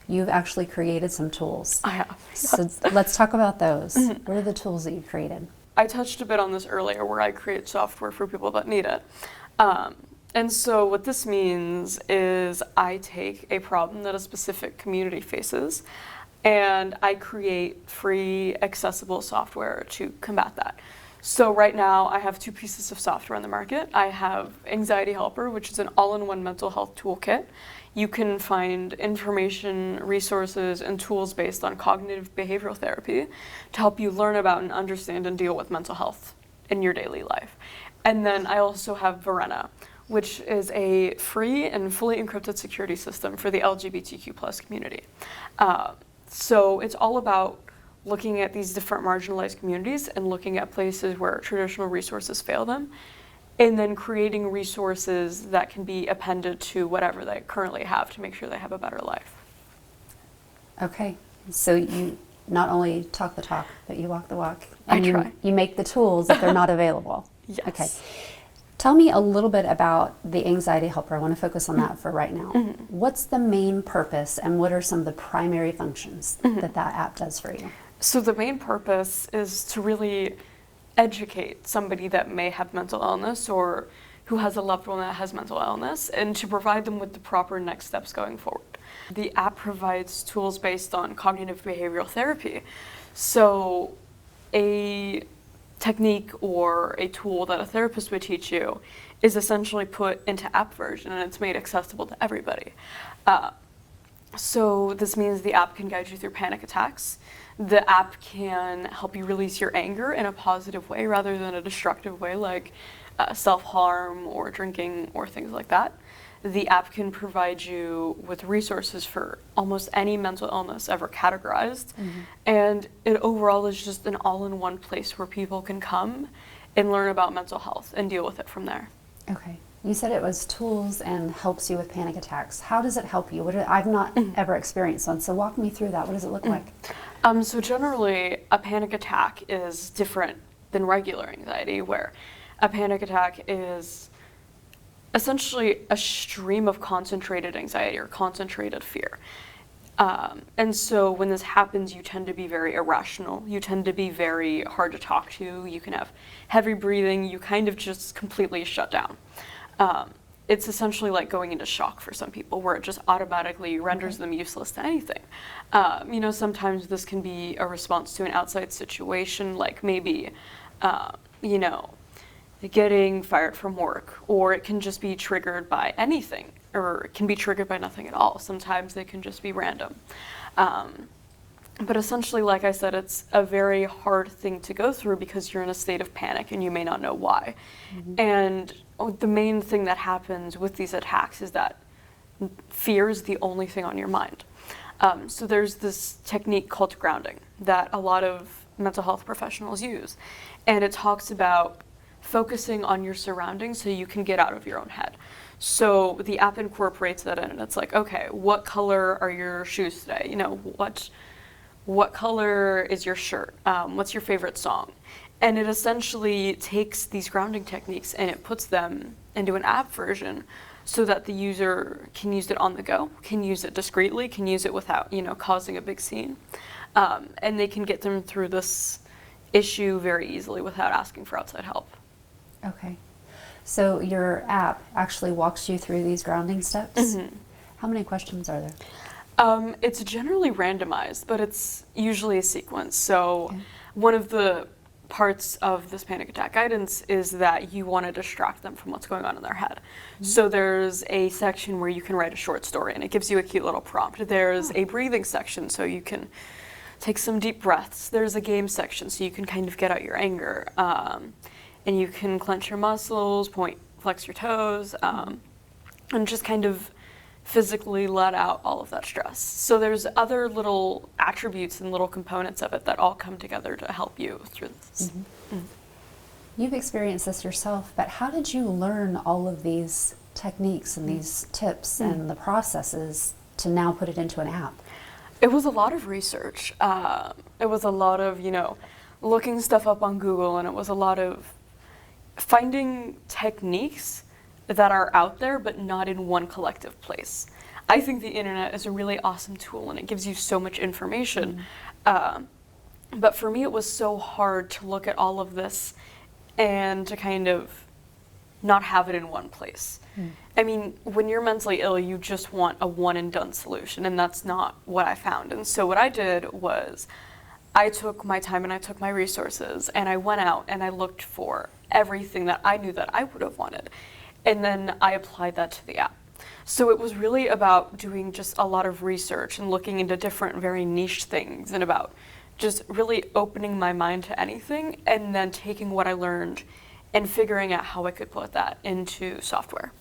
you've actually created some tools. I have. So let's talk about those. What are the tools that you've created? I touched a bit on this earlier where I create software for people that need it. And so what this means is I take a problem that a specific community faces and I create free, accessible software to combat that. So right now I have two pieces of software on the market. I have Anxiety Helper, which is an all-in-one mental health toolkit. You can find information, resources, and tools based on cognitive behavioral therapy to help you learn about and understand and deal with mental health in your daily life. And then I also have Verena, which is a free and fully encrypted security system for the LGBTQ+ community. So it's all about looking at these different marginalized communities and looking at places where traditional resources fail them, and then creating resources that can be appended to whatever they currently have to make sure they have a better life. Okay, so you not only talk the talk, but you walk the walk. I And try. you make the tools if they're not available. Yes. Okay. Tell me a little bit about the Anxiety Helper. I want to focus on that for right now. What's the main purpose and what are some of the primary functions that app does for you? So the main purpose is to really educate somebody that may have mental illness or who has a loved one that has mental illness, and to provide them with the proper next steps going forward. The app provides tools based on cognitive behavioral therapy. So a technique or a tool that a therapist would teach you is essentially put into app version and it's made accessible to everybody. So this means the app can guide you through panic attacks. The app can help you release your anger in a positive way rather than a destructive way like self-harm or drinking or things like that. The app can provide you with resources for almost any mental illness ever categorized. And it overall is just an all-in-one place where people can come and learn about mental health and deal with it from there. Okay. You said it was tools and helps you with panic attacks. How does it help you? I've not ever experienced one, so walk me through that. What does it look like? So generally, a panic attack is different than regular anxiety, where a panic attack is essentially a stream of concentrated anxiety or concentrated fear. And so when this happens, you tend to be very irrational. You tend to be very hard to talk to. You can have heavy breathing. You kind of just completely shut down. It's essentially like going into shock for some people, where it just automatically renders them useless to anything. Sometimes this can be a response to an outside situation, like maybe, getting fired from work, or it can just be triggered by anything, or it can be triggered by nothing at all. Sometimes they can just be random. But essentially, like I said, it's a very hard thing to go through because you're in a state of panic and you may not know why. And the main thing that happens with these attacks is that fear is the only thing on your mind. So there's this technique called grounding that a lot of mental health professionals use. And it talks about focusing on your surroundings so you can get out of your own head. So the app incorporates that in, and it's like, okay, what color are your shoes today? What color is your shirt? What's your favorite song? And it essentially takes these grounding techniques and it puts them into an app version so that the user can use it on the go, can use it discreetly, can use it without, causing a big scene. And they can get them through this issue very easily without asking for outside help. Okay. So your app actually walks you through these grounding steps? How many questions are there? It's generally randomized, but it's usually a sequence. So one of the parts of this panic attack guidance is that you want to distract them from what's going on in their head. So there's a section where you can write a short story and it gives you a cute little prompt. There's a breathing section so you can take some deep breaths. There's a game section so you can kind of get out your anger. And you can clench your muscles, flex your toes, and just kind of physically let out all of that stress. So there's other little attributes and little components of it that all come together to help you through this. You've experienced this yourself, but how did you learn all of these techniques and these tips and the processes to now put it into an app? It was a lot of research. It was a lot of, looking stuff up on Google, and it was a lot of finding techniques that are out there but not in one collective place. I think the internet is a really awesome tool and it gives you so much information. But for me, it was so hard to look at all of this and to kind of not have it in one place. I mean, when you're mentally ill, you just want a one and done solution, and that's not what I found. And so what I did was I took my time and I took my resources and I went out and I looked for everything that I knew that I would have wanted. And then I applied that to the app. So it was really about doing just a lot of research and looking into different very niche things and about just really opening my mind to anything and then taking what I learned and figuring out how I could put that into software.